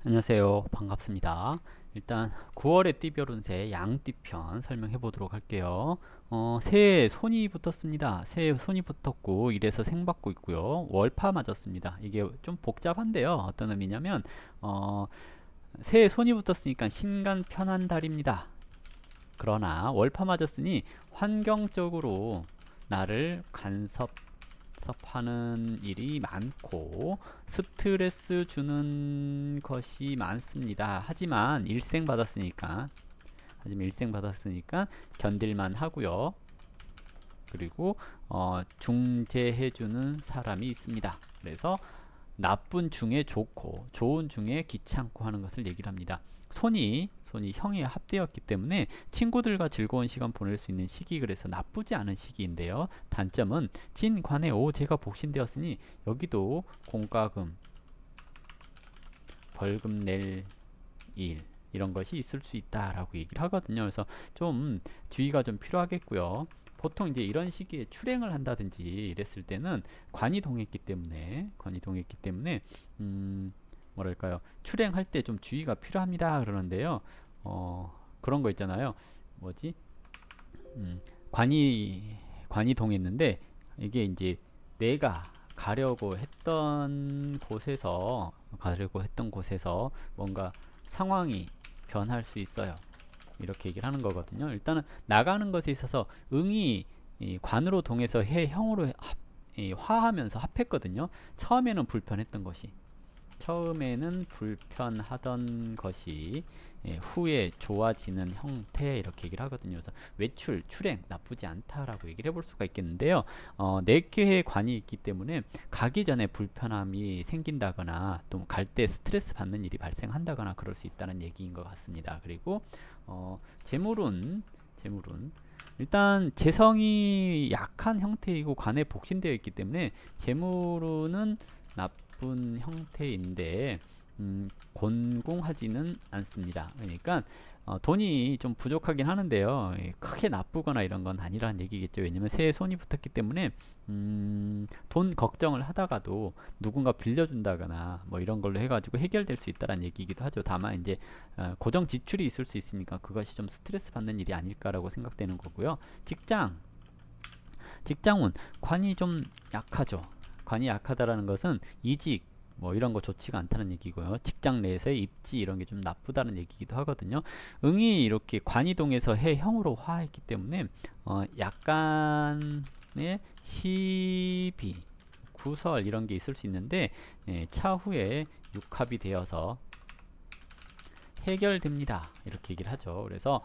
안녕하세요. 반갑습니다. 일단 9월의 띠별운세 양띠편 설명해 보도록 할게요. 새해 손이 붙었습니다. 새해 손이 붙었고 이래서 생 받고 있고요. 월파 맞았습니다. 이게 좀 복잡한데요. 어떤 의미냐면 새해 손이 붙었으니까 신간 편한 달입니다. 그러나 월파 맞았으니 환경적으로 나를 간섭하는 일이 많고 스트레스 주는 것이 많습니다. 하지만 일생 받았으니까 견딜만 하고요. 그리고 중재해주는 사람이 있습니다. 그래서 나쁜 중에 좋고 좋은 중에 귀찮고 하는 것을 얘기를 합니다. 손이 형에 합되었기 때문에 친구들과 즐거운 시간 보낼 수 있는 시기, 그래서 나쁘지 않은 시기인데요. 단점은 진관에 오제가 복신되었으니 여기도 공과금, 벌금 낼 일 이런 것이 있을 수 있다라고 얘기를 하거든요. 그래서 좀 주의가 좀 필요하겠고요. 보통 이제 이런 시기에 출행을 한다든지 이랬을 때는 관이 동했기 때문에 뭐랄까요, 출행할 때 좀 주의가 필요합니다 그러는데요. 그런 거 있잖아요. 뭐지? 관이 동했는데 이게 이제 내가 가려고 했던 곳에서 뭔가 상황이 변할 수 있어요. 이렇게 얘기를 하는 거거든요. 일단은 나가는 것에 있어서 응이 이 관으로 동해서 해형으로 화하면서 합했거든요. 처음에는 불편하던 것이 후에 좋아지는 형태, 이렇게 얘기를 하거든요. 그래서 외출, 출행 나쁘지 않다라고 얘기를 해볼 수가 있겠는데요. 네 개의 관이 있기 때문에 가기 전에 불편함이 생긴다거나 또 갈 때 스트레스 받는 일이 발생한다거나 그럴 수 있다는 얘기인 것 같습니다. 그리고 재물운 일단 재성이 약한 형태이고 관에 복신되어 있기 때문에 재물운은 나쁜 형태인데 곤궁하지는 않습니다. 그러니까 돈이 좀 부족하긴 하는데요. 크게 나쁘거나 이런 건 아니라는 얘기겠죠. 왜냐면 새해 손이 붙었기 때문에 돈 걱정을 하다가도 누군가 빌려준다거나 뭐 이런 걸로 해가지고 해결될 수 있다는 얘기이기도 하죠. 다만 이제 고정 지출이 있을 수 있으니까 그것이 좀 스트레스 받는 일이 아닐까라고 생각되는 거고요. 직장운 관이 좀 약하죠. 관이 약하다라는 것은 이직 뭐 이런 거 좋지가 않다는 얘기고요. 직장 내에서의 입지 이런 게 좀 나쁘다는 얘기기도 하거든요. 응이 이렇게 관이동에서 해형으로 화했기 때문에 약간의 시비, 구설 이런 게 있을 수 있는데 차후에 육합이 되어서 해결됩니다. 이렇게 얘기를 하죠. 그래서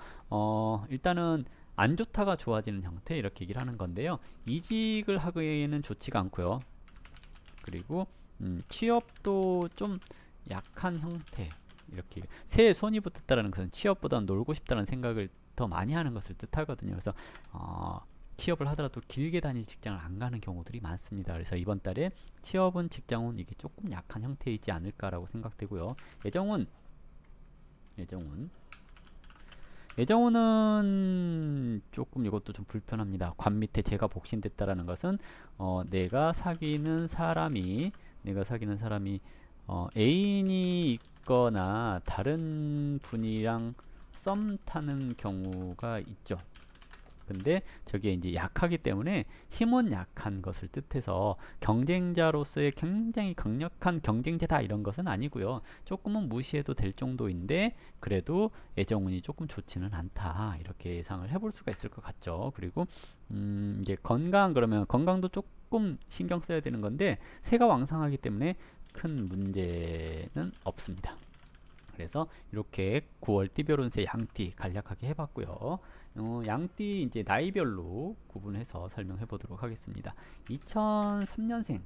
일단은 안 좋다가 좋아지는 형태, 이렇게 얘기를 하는 건데요. 이직을 하기에는 좋지가 않고요. 그리고 취업도 좀 약한 형태, 이렇게 새해 손이 붙었다는 것은 취업보다 놀고 싶다는 생각을 더 많이 하는 것을 뜻하거든요. 그래서 취업을 하더라도 길게 다닐 직장을 안 가는 경우들이 많습니다. 그래서 이번 달에 취업은 직장은 이게 조금 약한 형태이지 않을까라고 생각되고요. 예정운은 조금 이것도 좀 불편합니다. 관 밑에 제가 복신됐다라는 것은 내가 사귀는 사람이 애인이 있거나 다른 분이랑 썸 타는 경우가 있죠. 근데 저게 이제 약하기 때문에 힘은 약한 것을 뜻해서 경쟁자로서의 굉장히 강력한 경쟁자다 이런 것은 아니고요. 조금은 무시해도 될 정도인데 그래도 애정운이 조금 좋지는 않다, 이렇게 예상을 해볼 수가 있을 것 같죠. 그리고 이제 그러면 건강도 조금 신경 써야 되는 건데 새가 왕성하기 때문에 큰 문제는 없습니다. 그래서 이렇게 9월 띠별운세 양띠 간략하게 해봤고요. 양띠 이제 나이별로 구분해서 설명해 보도록 하겠습니다. 2003년생은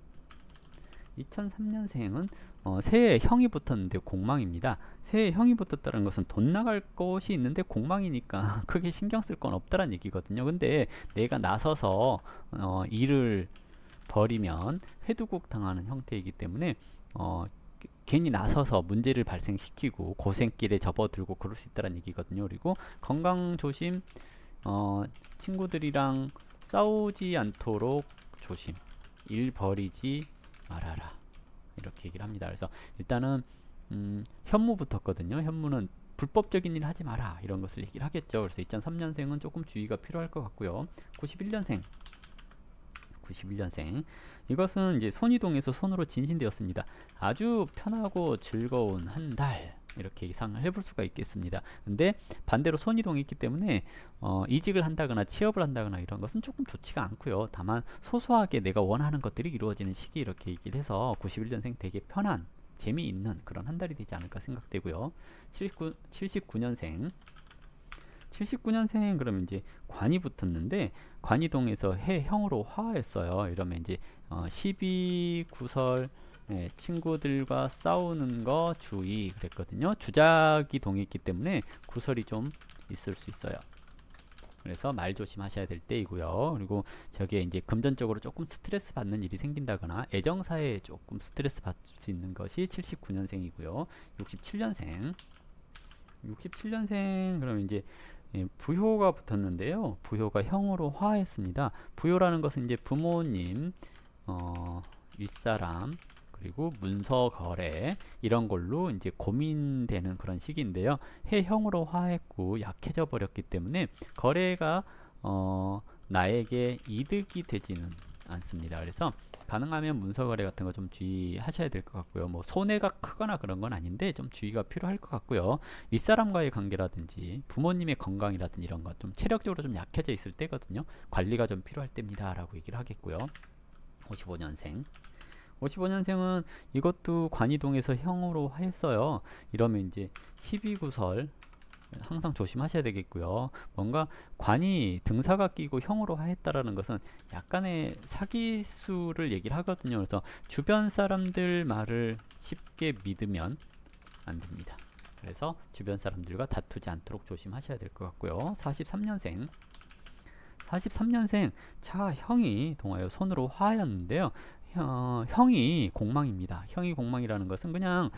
새해 형이 붙었는데 공망입니다. 새해 형이 붙었다는 것은 돈 나갈 것이 있는데 공망이니까 크게 신경 쓸 건 없다는 얘기거든요. 근데 내가 나서서 일을 벌이면 회두국 당하는 형태이기 때문에 괜히 나서서 문제를 발생시키고 고생길에 접어들고 그럴 수 있다는 얘기거든요. 그리고 건강 조심, 친구들이랑 싸우지 않도록 조심, 일 버리지 말아라, 이렇게 얘기를 합니다. 그래서 일단은 현무 붙었거든요. 현무는 불법적인 일 하지 마라 이런 것을 얘기를 하겠죠. 그래서 2003년생은 조금 주의가 필요할 것 같고요. 91년생 이것은 이제 손이동에서 손으로 진신되었습니다. 아주 편하고 즐거운 한 달 이렇게 예상을 해볼 수가 있겠습니다. 근데 반대로 손이동이 있기 때문에 이직을 한다거나 취업을 한다거나 이런 것은 조금 좋지가 않고요. 다만 소소하게 내가 원하는 것들이 이루어지는 시기 이렇게 얘기를 해서 91년생 되게 편한 재미있는 그런 한 달이 되지 않을까 생각되고요. 79년생 그러면 이제 관이 붙었는데 관이동에서 해형으로 화했어요. 이러면 이제 12구설 친구들과 싸우는 거 주의 그랬거든요. 주작이 동했기 때문에 구설이 좀 있을 수 있어요. 그래서 말 조심하셔야 될 때이고요. 그리고 저기에 이제 금전적으로 조금 스트레스 받는 일이 생긴다거나 애정사에 조금 스트레스 받을 수 있는 것이 79년생이고요. 67년생 그러면 이제 부효가 붙었는데요. 부효가 형으로 화했습니다. 부효라는 것은 이제 부모님, 윗사람, 그리고 문서 거래 이런 걸로 이제 고민되는 그런 시기인데요. 해형으로 화했고 약해져 버렸기 때문에 거래가 나에게 이득이 되지는 않습니다. 그래서 가능하면 문서 거래 같은 거 좀 주의하셔야 될 것 같고요. 뭐 손해가 크거나 그런 건 아닌데 좀 주의가 필요할 것 같고요. 윗사람과의 관계라든지 부모님의 건강이라든지 이런 것 좀 체력적으로 좀 약해져 있을 때거든요. 관리가 좀 필요할 때입니다 라고 얘기를 하겠고요. 55년생은 이것도 관이동에서 형으로 했어요. 이러면 이제 12구설 항상 조심하셔야 되겠고요. 뭔가 관이 등사가 끼고 형으로 하였다라는 것은 약간의 사기수를 얘기를 하거든요. 그래서 주변 사람들 말을 쉽게 믿으면 안 됩니다. 그래서 주변 사람들과 다투지 않도록 조심하셔야 될 것 같고요. 43년생 자 형이 동하여 손으로 화하였는데요. 형이 공망입니다. 형이 공망이라는 것은 그냥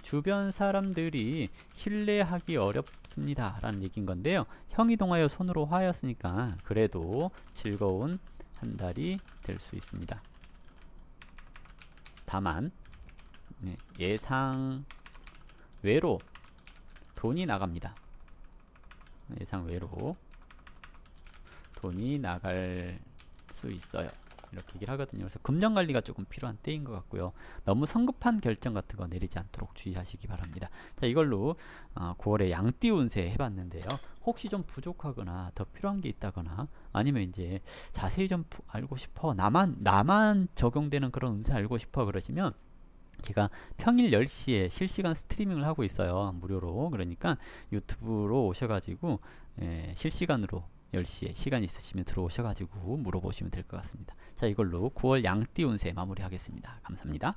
주변 사람들이 신뢰하기 어렵습니다 라는 얘기인 건데요. 형이 동하여 손으로 화하였으니까 그래도 즐거운 한 달이 될 수 있습니다. 다만 예상 외로 돈이 나갑니다. 예상 외로 돈이 나갈 수 있어요. 이렇게 얘기를 하거든요. 그래서 금전관리가 조금 필요한 때인 것 같고요. 너무 성급한 결정 같은 거 내리지 않도록 주의하시기 바랍니다. 자, 이걸로 9월에 양띠 운세 해봤는데요. 혹시 좀 부족하거나 더 필요한 게 있다거나 아니면 이제 자세히 좀 알고 싶어 나만 적용되는 그런 운세 알고 싶어 그러시면 제가 평일 10시에 실시간 스트리밍을 하고 있어요. 무료로. 그러니까 유튜브로 오셔가지고 실시간으로 10시에 시간 있으시면 들어오셔가지고 물어보시면 될 것 같습니다. 자, 이걸로 9월 양띠 운세 마무리하겠습니다. 감사합니다.